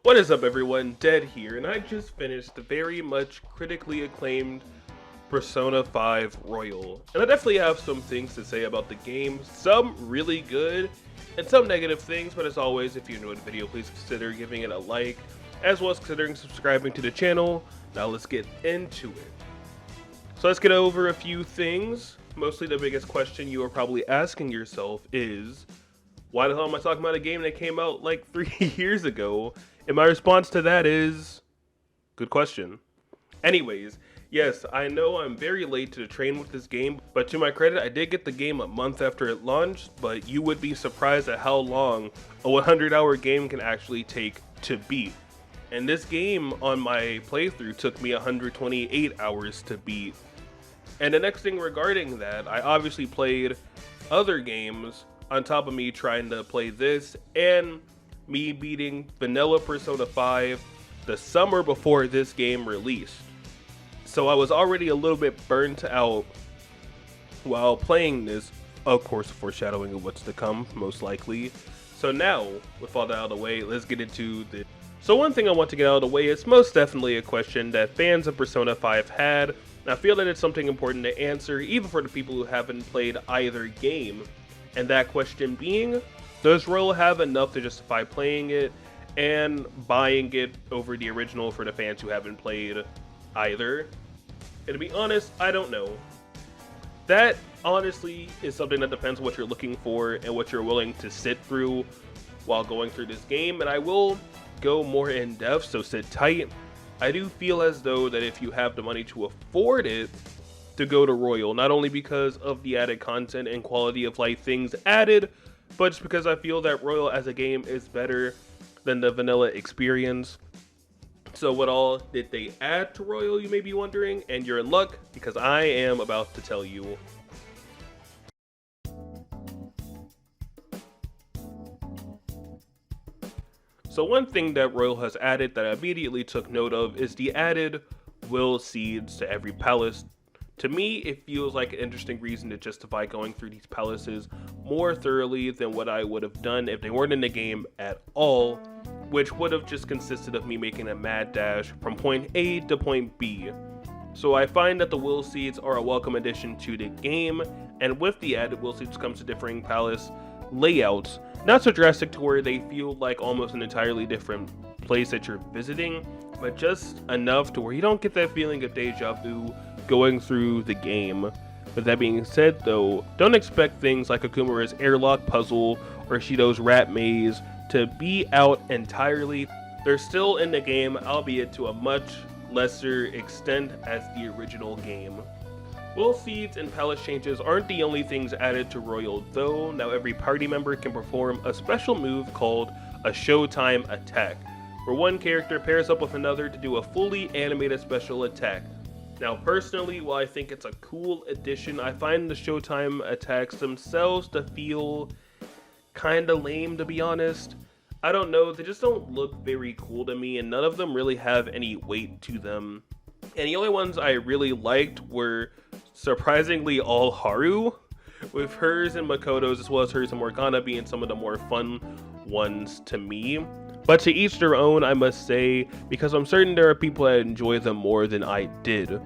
What is up, everyone? Dead here, and I just finished the very much critically acclaimed Persona 5 Royal. And I definitely have some things to say about the game, some really good, and some negative things, but as always, if you enjoyed the video, please consider giving it a like, as well as considering subscribing to the channel. Now let's get into it. So let's get over a few things. Mostly the biggest question you are probably asking yourself is, why the hell am I talking about a game that came out like 3 years ago? And my response to that is, good question. Anyways, yes, I know I'm very late to the train with this game, but to my credit, I did get the game a month after it launched, but you would be surprised at how long a 100-hour game can actually take to beat. And this game on my playthrough took me 128 hours to beat. And the next thing regarding that, I obviously played other games on top of me trying to play this, and me beating vanilla Persona 5 the summer before this game released. So I was already a little bit burnt out while playing this, of course foreshadowing of what's to come, most likely. So now, with all that out of the way, let's get into the... So one thing I want to get out of the way is most definitely a question that fans of Persona 5 had, and I feel that it's something important to answer, even for the people who haven't played either game. And that question being, does Royal have enough to justify playing it and buying it over the original for the fans who haven't played either? And to be honest, I don't know. That honestly is something that depends on what you're looking for and what you're willing to sit through while going through this game, and I will go more in depth, so sit tight. I do feel as though that if you have the money to afford it, to go to Royal, not only because of the added content and quality of life things added, but just because I feel that Royal as a game is better than the vanilla experience. So what all did they add to Royal, you may be wondering, and you're in luck because I am about to tell you. So one thing that Royal has added that I immediately took note of is the added will seeds to every palace. To me, it feels like an interesting reason to justify going through these palaces more thoroughly than what I would have done if they weren't in the game at all, which would have just consisted of me making a mad dash from point A to point B. So I find that the will seeds are a welcome addition to the game, and with the added will seeds comes to differing palace layouts, not so drastic to where they feel like almost an entirely different place that you're visiting, but just enough to where you don't get that feeling of deja vu going through the game. With that being said though, don't expect things like Akumura's airlock puzzle or Shido's rat maze to be out entirely. They're still in the game, albeit to a much lesser extent as the original game. Will seeds and palace changes aren't the only things added to Royal though. Now every party member can perform a special move called a Showtime attack, where one character pairs up with another to do a fully animated special attack. Now personally, while I think it's a cool addition, I find the Showtime attacks themselves to feel kinda lame, to be honest. I don't know, they just don't look very cool to me, and none of them really have any weight to them. And the only ones I really liked were surprisingly all Haru, with hers and Makoto's as well as hers and Morgana being some of the more fun ones to me. But to each their own, I must say, because I'm certain there are people that enjoy them more than I did.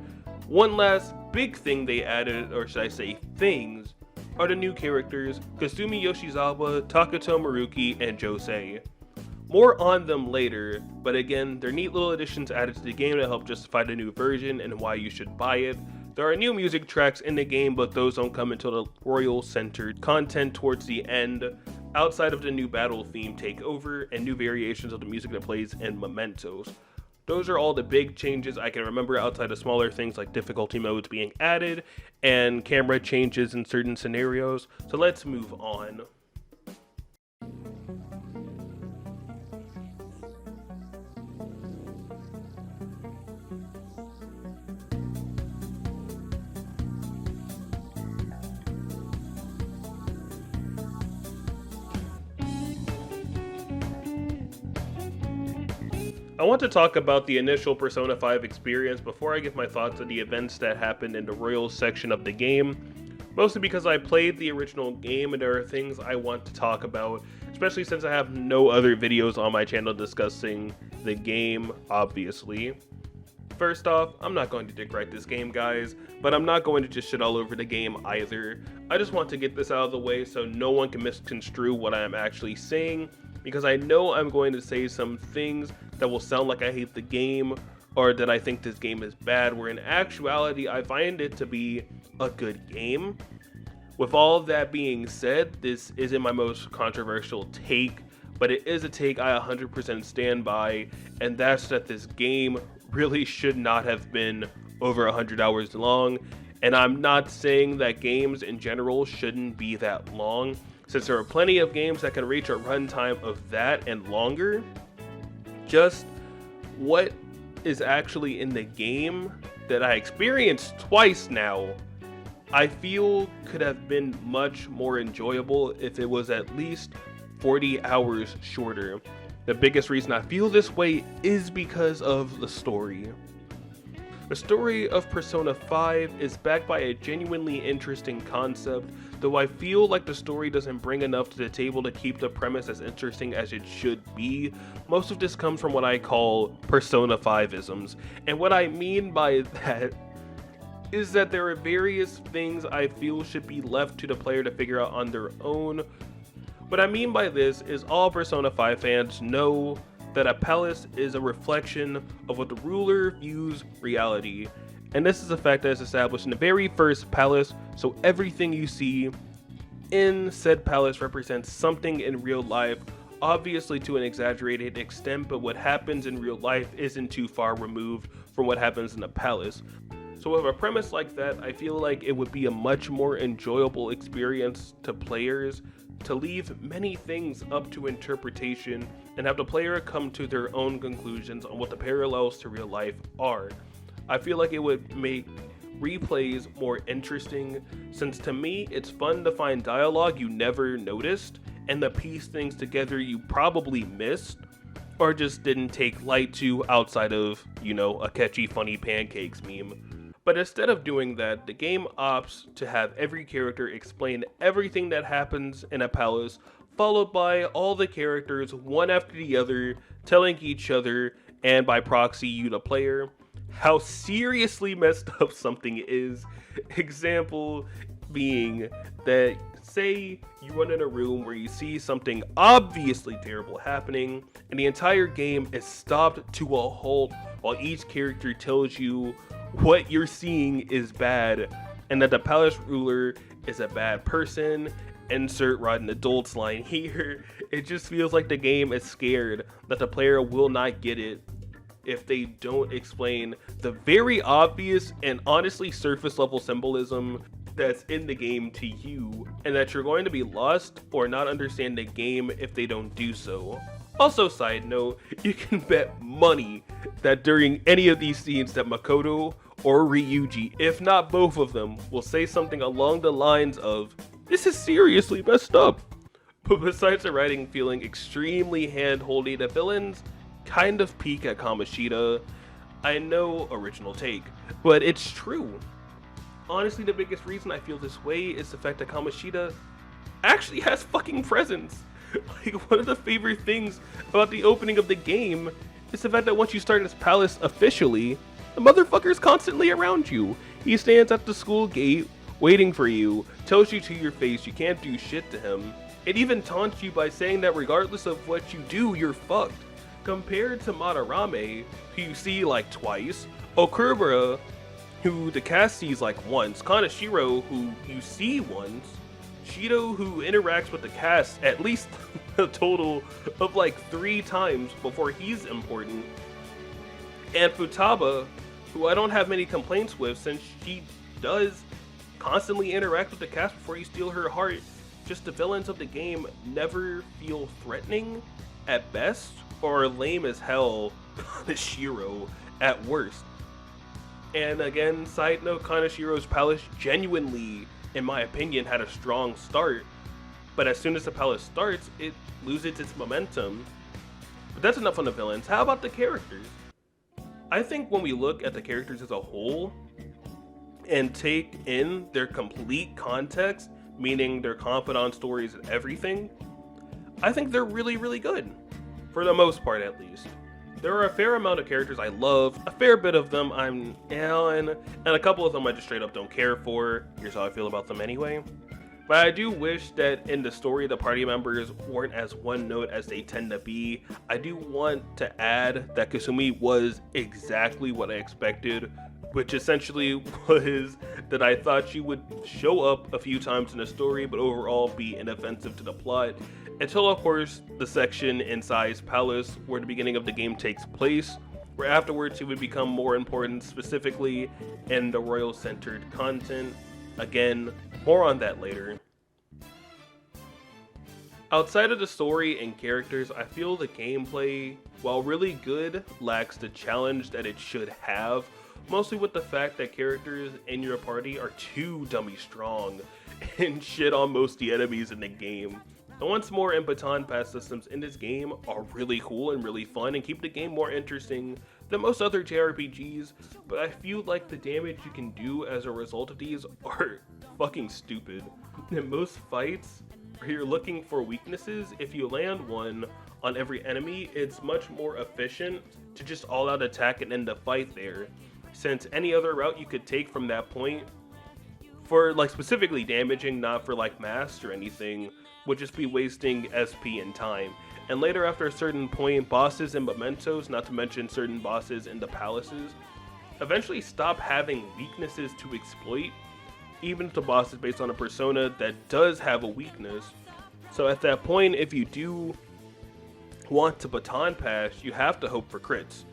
One last big thing they added, or should I say things, are the new characters, Kasumi Yoshizawa, Takato Maruki, and Josei. More on them later, but again, they're neat little additions added to the game to help justify the new version and why you should buy it. There are new music tracks in the game, but those don't come until the Royal-centered content towards the end, outside of the new battle theme takeover and new variations of the music that plays in Mementos. Those are all the big changes I can remember outside of smaller things like difficulty modes being added and camera changes in certain scenarios. So let's move on. I want to talk about the initial Persona 5 experience before I give my thoughts on the events that happened in the Royal section of the game, mostly because I played the original game and there are things I want to talk about especially since I have no other videos on my channel discussing the game, obviously. First off, I'm not going to dick write this game, guys, but I'm not going to just shit all over the game either. I just want to get this out of the way so no one can misconstrue what I am actually saying, because I know I'm going to say some things that will sound like I hate the game or that I think this game is bad, where in actuality I find it to be a good game. With all of that being said, this isn't my most controversial take, but it is a take I 100% stand by, and that's that this game really should not have been over 100 hours long. And I'm not saying that games in general shouldn't be that long, since there are plenty of games that can reach a runtime of that and longer. Just what is actually in the game that I experienced twice now, I feel could have been much more enjoyable if it was at least 40 hours shorter. The biggest reason I feel this way is because of the story. The story of Persona 5 is backed by a genuinely interesting concept, though I feel like the story doesn't bring enough to the table to keep the premise as interesting as it should be. Most of this comes from what I call Persona 5-isms, and what I mean by that is that there are various things I feel should be left to the player to figure out on their own. What I mean by this is all Persona 5 fans know that a palace is a reflection of what the ruler views reality. And this is a fact that is established in the very first palace, so everything you see in said palace represents something in real life, obviously to an exaggerated extent, but what happens in real life isn't too far removed from what happens in a palace. So with a premise like that, I feel like it would be a much more enjoyable experience to players to leave many things up to interpretation and have the player come to their own conclusions on what the parallels to real life are. I feel like it would make replays more interesting, since to me it's fun to find dialogue you never noticed and to piece things together you probably missed or just didn't take light to outside of, a catchy funny pancakes meme. But instead of doing that, the game opts to have every character explain everything that happens in a palace, followed by all the characters, one after the other, telling each other, and by proxy you the player, how seriously messed up something is. Example being that, say you run in a room where you see something obviously terrible happening, and the entire game is stopped to a halt while each character tells you what you're seeing is bad, and that the palace ruler is a bad person. Insert rotten adults line here. It just feels like the game is scared that the player will not get it if they don't explain the very obvious and honestly surface level symbolism that's in the game to you, and that you're going to be lost or not understand the game if they don't do so. Also, side note, you can bet money that during any of these scenes that Makoto or Ryuji, if not both of them, will say something along the lines of, "This is seriously messed up." But besides the writing feeling extremely hand-holdy, the villains kind of peak at Kamoshida. I know, original take, but it's true. Honestly, the biggest reason I feel this way is the fact that Kamoshida actually has fucking presence. Like, one of the favorite things about the opening of the game is the fact that once you start this palace officially, the motherfucker's constantly around you. He stands at the school gate, waiting for you, tells you to your face you can't do shit to him. It even taunts you by saying that regardless of what you do, you're fucked. Compared to Madarame, who you see like twice, Okurbura, who the cast sees like once, Kaneshiro, who you see once, Shido, who interacts with the cast at least a total of like 3 times before he's important, and Futaba, who I don't have many complaints with since she does constantly interact with the cast before you steal her heart. Just the villains of the game never feel threatening at best, or lame as hell Kaneshiro at worst. And again, side note, Kaneshiro's palace genuinely, in my opinion, had a strong start, but as soon as the palace starts, it loses its momentum. But that's enough on the villains. How about the characters? I think when we look at the characters as a whole and take in their complete context, meaning their confidant stories and everything, I think they're really, really good. For the most part, at least. There are a fair amount of characters I love, a fair bit of them and a couple of them I just straight up don't care for. Here's how I feel about them anyway. But I do wish that in the story the party members weren't as one note as they tend to be. I do want to add that Kasumi was exactly what I expected, which essentially was that I thought she would show up a few times in the story but overall be inoffensive to the plot. Until, of course, the section inside Palace where the beginning of the game takes place, where afterwards she would become more important, specifically in the royal-centered content. Again, more on that later. Outside of the story and characters, I feel the gameplay, while really good, lacks the challenge that it should have, mostly with the fact that characters in your party are too dummy strong and shit on most of the enemies in the game. The once more and baton pass systems in this game are really cool and really fun and keep the game more interesting than most other JRPGs, but I feel like the damage you can do as a result of these are fucking stupid. In most fights where you're looking for weaknesses, if you land one on every enemy, it's much more efficient to just all out attack and end the fight there, since any other route you could take from that point for like specifically damaging, not for like mass or anything, would just be wasting SP and time. And later, after a certain point, bosses and mementos, not to mention certain bosses in the palaces, eventually stop having weaknesses to exploit, even to bosses based on a persona that does have a weakness. So at that point, if you do want to baton pass, you have to hope for crits.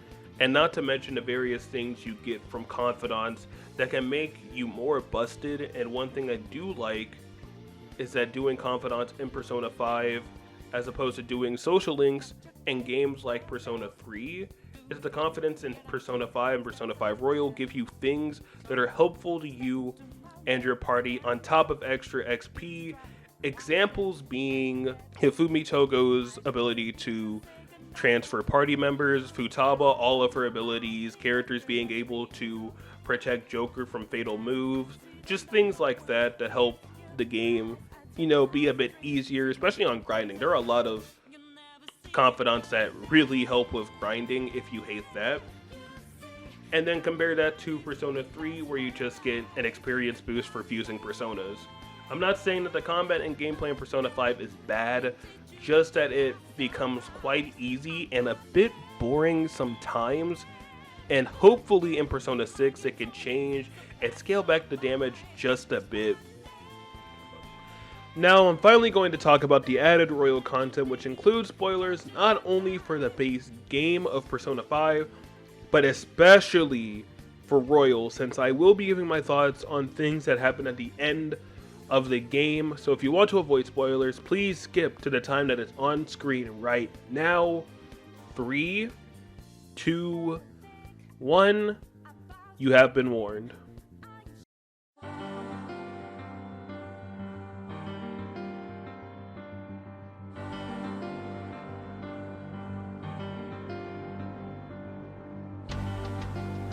And not to mention the various things you get from confidants that can make you more busted. And one thing I do like is that doing confidants in Persona 5 as opposed to doing social links in games like Persona 3 is the confidence in Persona 5 and Persona 5 Royal give you things that are helpful to you and your party on top of extra XP. Examples being Hifumi Togo's ability to transfer party members, Futaba, all of her abilities, characters being able to protect Joker from fatal moves, just things like that that help the game, you know, be a bit easier, especially on grinding. There are a lot of confidants that really help with grinding if you hate that. And then compare that to Persona 3 where you just get an experience boost for fusing personas. I'm not saying that the combat and gameplay in Persona 5 is bad, just that it becomes quite easy and a bit boring sometimes, and hopefully in Persona 6 it can change and scale back the damage just a bit. Now I'm finally going to talk about the added Royal content, which includes spoilers not only for the base game of Persona 5, but especially for Royal, since I will be giving my thoughts on things that happen at the end of the game. So if you want to avoid spoilers, please skip to the time that is on screen right now. 3, 2, 1, you have been warned.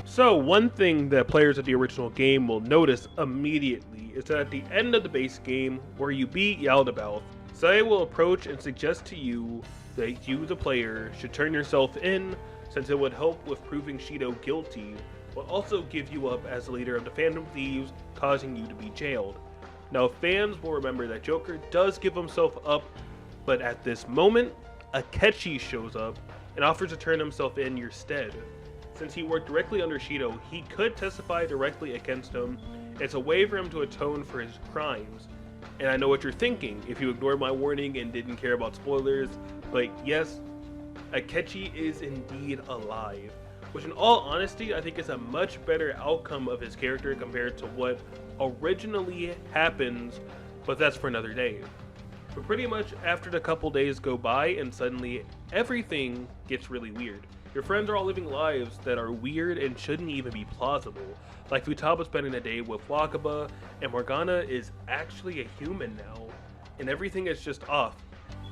So one thing that players of the original game will notice immediately is that at the end of the base game, where you beat Yall, Sae will approach and suggest to you that you, the player, should turn yourself in, since it would help with proving Shido guilty, but also give you up as the leader of the Phantom Thieves, causing you to be jailed. Now fans will remember that Joker does give himself up, but at this moment, Akechi shows up and offers to turn himself in your stead. Since he worked directly under Shido, he could testify directly against him. It's a way for him to atone for his crimes. And I know what you're thinking if you ignored my warning and didn't care about spoilers, but yes, Akechi is indeed alive, which in all honesty I think is a much better outcome of his character compared to what originally happens, but that's for another day. But pretty much after the couple days go by and suddenly everything gets really weird. Your friends are all living lives that are weird and shouldn't even be plausible. Like Futaba spending a day with Wakaba, and Morgana is actually a human now, and everything is just off.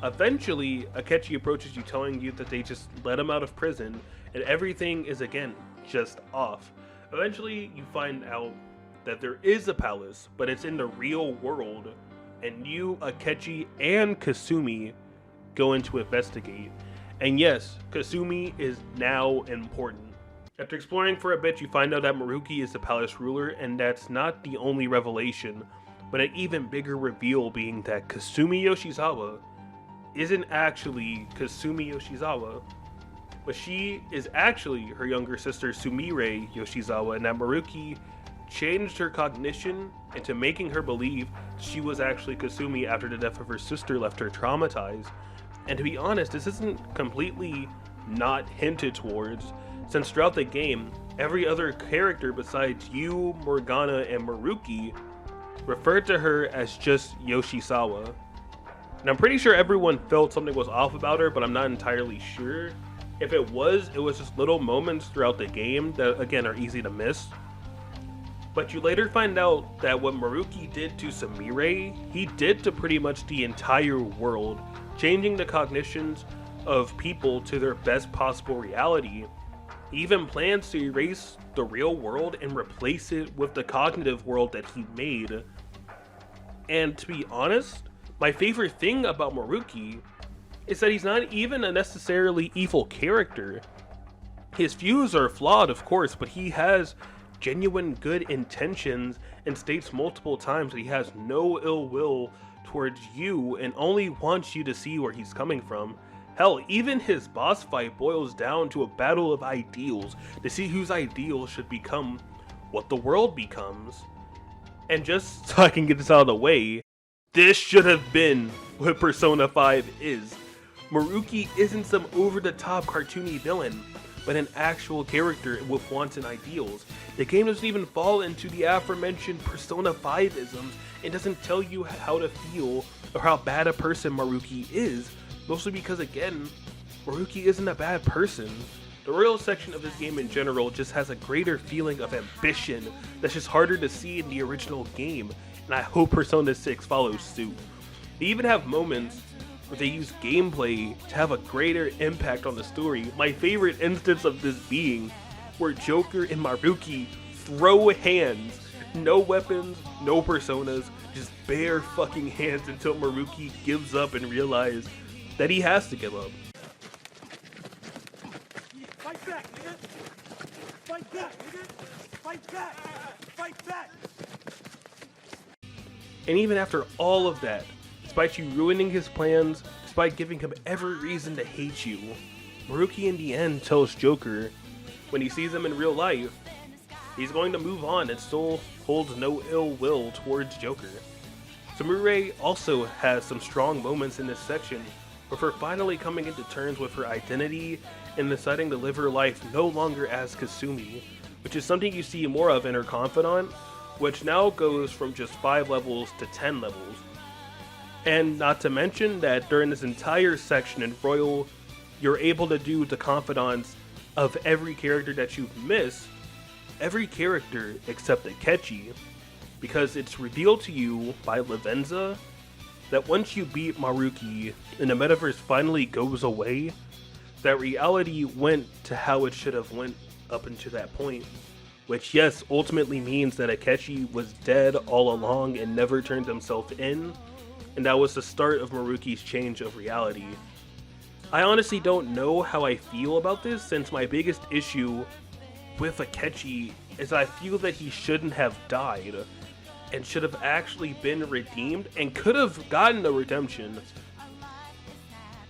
Eventually, Akechi approaches you telling you that they just let him out of prison, and everything is again just off. Eventually, you find out that there is a palace, but it's in the real world, and you, Akechi, and Kasumi going to investigate. And yes, Kasumi is now important. After exploring for a bit, you find out that Maruki is the palace ruler, and that's not the only revelation, but an even bigger reveal being that Kasumi Yoshizawa isn't actually Kasumi Yoshizawa, but she is actually her younger sister Sumire Yoshizawa, and that Maruki changed her cognition into making her believe she was actually Kasumi after the death of her sister left her traumatized. And to be honest, this isn't completely not hinted towards, since throughout the game, every other character besides you, Morgana, and Maruki referred to her as just Yoshizawa. And I'm pretty sure everyone felt something was off about her, but I'm not entirely sure. If it was just little moments throughout the game that, again, are easy to miss. But you later find out that what Maruki did to Sumire, he did to pretty much the entire world, changing the cognitions of people to their best possible reality. He even plans to erase the real world and replace it with the cognitive world that he made. And to be honest, my favorite thing about Maruki is that he's not even a necessarily evil character. His views are flawed, of course, but he has genuine good intentions and states multiple times that he has no ill will towards you and only wants you to see where he's coming from. Hell, even his boss fight boils down to a battle of ideals to see whose ideals should become what the world becomes. And just so I can get this out of the way, this should have been what Persona 5 is. Maruki isn't some over-the-top cartoony villain, but an actual character with wants and ideals. The game doesn't even fall into the aforementioned Persona 5-isms and doesn't tell you how to feel or how bad a person Maruki is, mostly because, again, Maruki isn't a bad person. The royal section of this game in general just has a greater feeling of ambition that's just harder to see in the original game, and I hope Persona 6 follows suit. They even have moments where they use gameplay to have a greater impact on the story. My favorite instance of this being where Joker and Maruki throw hands, no weapons, no personas, just bare fucking hands until Maruki gives up and realizes that he has to give up. Fight back, nigga! Fight back, nigga! Fight back! Fight back! And even after all of that, despite you ruining his plans, despite giving him every reason to hate you, Maruki in the end tells Joker, when he sees him in real life, he's going to move on and still holds no ill will towards Joker. Sumire also has some strong moments in this section, with her finally coming into terms with her identity and deciding to live her life no longer as Kasumi, which is something you see more of in her confidant, which now goes from just 5 levels to 10 levels. And not to mention that during this entire section in Royal, you're able to do the confidants of every character that you've missed, every character except Akechi, because it's revealed to you by Lavenza that once you beat Maruki and the metaverse finally goes away, that reality went to how it should have went up until that point. Which, yes, ultimately means that Akechi was dead all along and never turned himself in, and that was the start of Maruki's change of reality. I honestly don't know how I feel about this, since my biggest issue with Akechi is I feel that he shouldn't have died, and should have actually been redeemed, and could have gotten a redemption.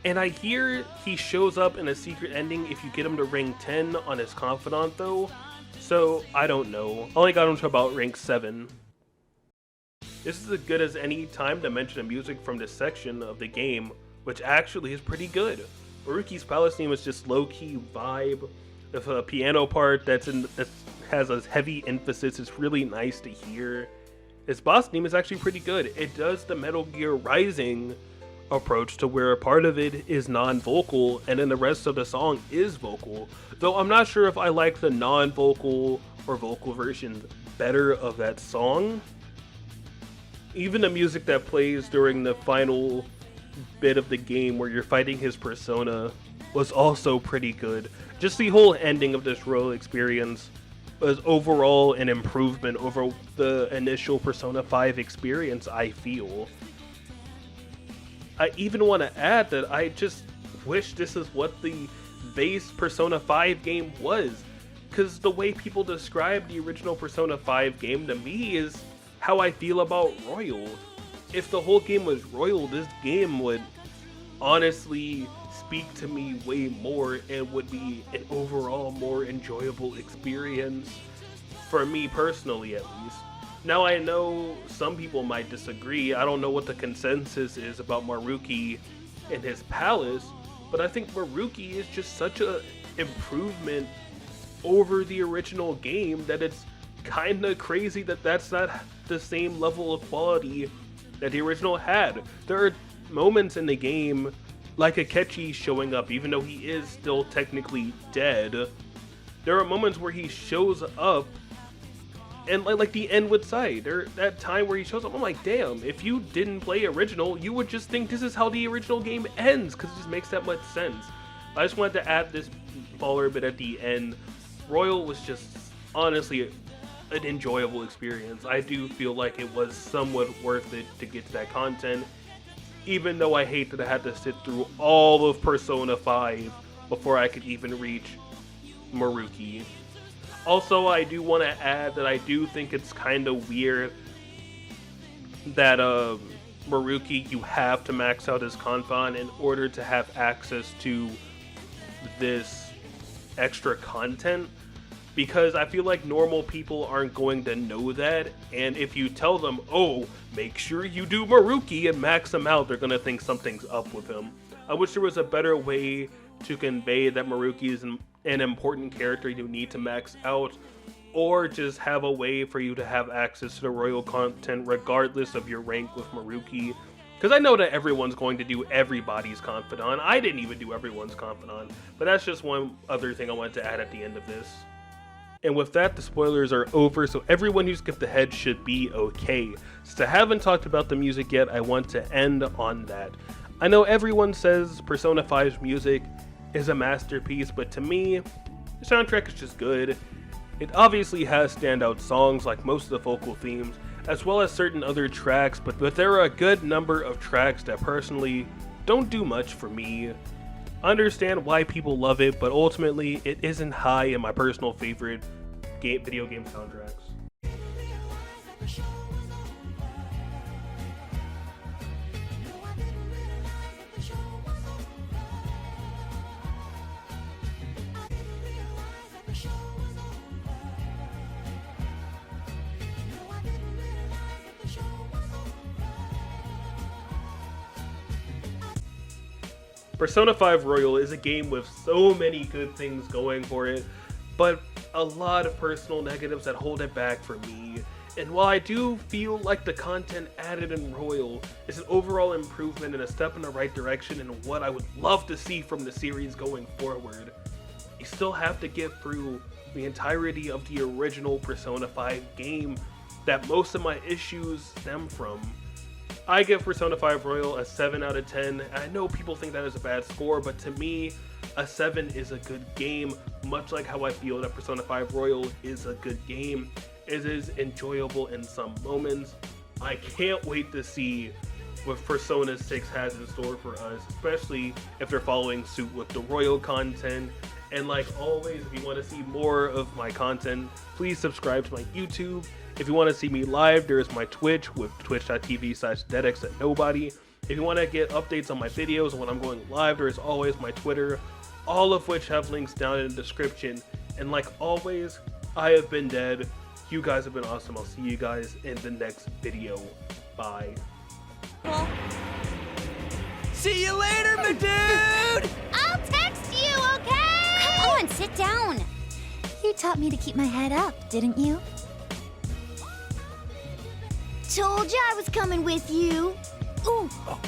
And I hear he shows up in a secret ending if you get him to rank 10 on his confidant though, so I don't know. I only got him to about rank 7. This is as good as any time to mention the music from this section of the game, which actually is pretty good. Maruki's palace theme is just low-key vibe, with a piano part that has a heavy emphasis. It's really nice to hear. His boss theme is actually pretty good. It does the Metal Gear Rising approach to where a part of it is non-vocal and then the rest of the song is vocal, though I'm not sure if I like the non-vocal or vocal versions better of that song. Even the music that plays during the final bit of the game where you're fighting his persona was also pretty good. Just the whole ending of this royal experience was overall an improvement over the initial Persona 5 experience, I feel. I even want to add that I just wish this is what the base Persona 5 game was. Because the way people describe the original Persona 5 game to me is how I feel about Royal. If the whole game was Royal, this game would honestly speak to me way more and would be an overall more enjoyable experience for me personally, at least. Now I know some people might disagree. I don't know what the consensus is about Maruki and his palace, but I think Maruki is just such an improvement over the original game that it's kinda crazy that that's not the same level of quality that the original had. There are moments in the game like Akechi showing up, even though he is still technically dead. There are moments where he shows up, and like the end with Sai, that time where he shows up, I'm like, damn, if you didn't play original, you would just think this is how the original game ends, because it just makes that much sense. I just wanted to add this baller bit at the end. Royal was just honestly an enjoyable experience. I do feel like it was somewhat worth it to get to that content, even though I hate that I had to sit through all of Persona 5 before I could even reach Maruki. Also, I do want to add that I do think it's kind of weird that Maruki, you have to max out his Confon in order to have access to this extra content, because I feel like normal people aren't going to know that, and if you tell them, oh, make sure you do Maruki and max him out, they're gonna think something's up with him. I wish there was a better way to convey that Maruki is an important character you need to max out, or just have a way for you to have access to the Royal content regardless of your rank with Maruki. Because I know that everyone's going to do everybody's Confidant. I didn't even do everyone's Confidant, but that's just one other thing I wanted to add at the end of this. And with that, the spoilers are over, so everyone who skipped ahead should be okay. Since I haven't talked about the music yet, I want to end on that. I know everyone says Persona 5's music is a masterpiece, but to me, the soundtrack is just good. It obviously has standout songs like most of the vocal themes, as well as certain other tracks, but there are a good number of tracks that personally don't do much for me. I understand why people love it, but ultimately it isn't high in my personal favorite video game soundtracks. Persona 5 Royal is a game with so many good things going for it, but a lot of personal negatives that hold it back for me. And while I do feel like the content added in Royal is an overall improvement and a step in the right direction and what I would love to see from the series going forward, you still have to get through the entirety of the original Persona 5 game that most of my issues stem from. I give Persona 5 Royal a 7 out of 10. I know people think that is a bad score, but to me, a 7 is a good game, much like how I feel that Persona 5 Royal is a good game. It is enjoyable in some moments. I can't wait to see what Persona 6 has in store for us, especially if they're following suit with the Royal content. And like always, if you want to see more of my content, please subscribe to my YouTube. If you want to see me live, there's my Twitch with twitch.tv/deadxatnobody. If you want to get updates on my videos and when I'm going live, there's always my Twitter, all of which have links down in the description. And like always, I have been Dead. You guys have been awesome. I'll see you guys in the next video. Bye. See you later, my dude! I'll text you, okay? Come on, sit down. You taught me to keep my head up, didn't you? Told you I was coming with you. Ooh. Oh.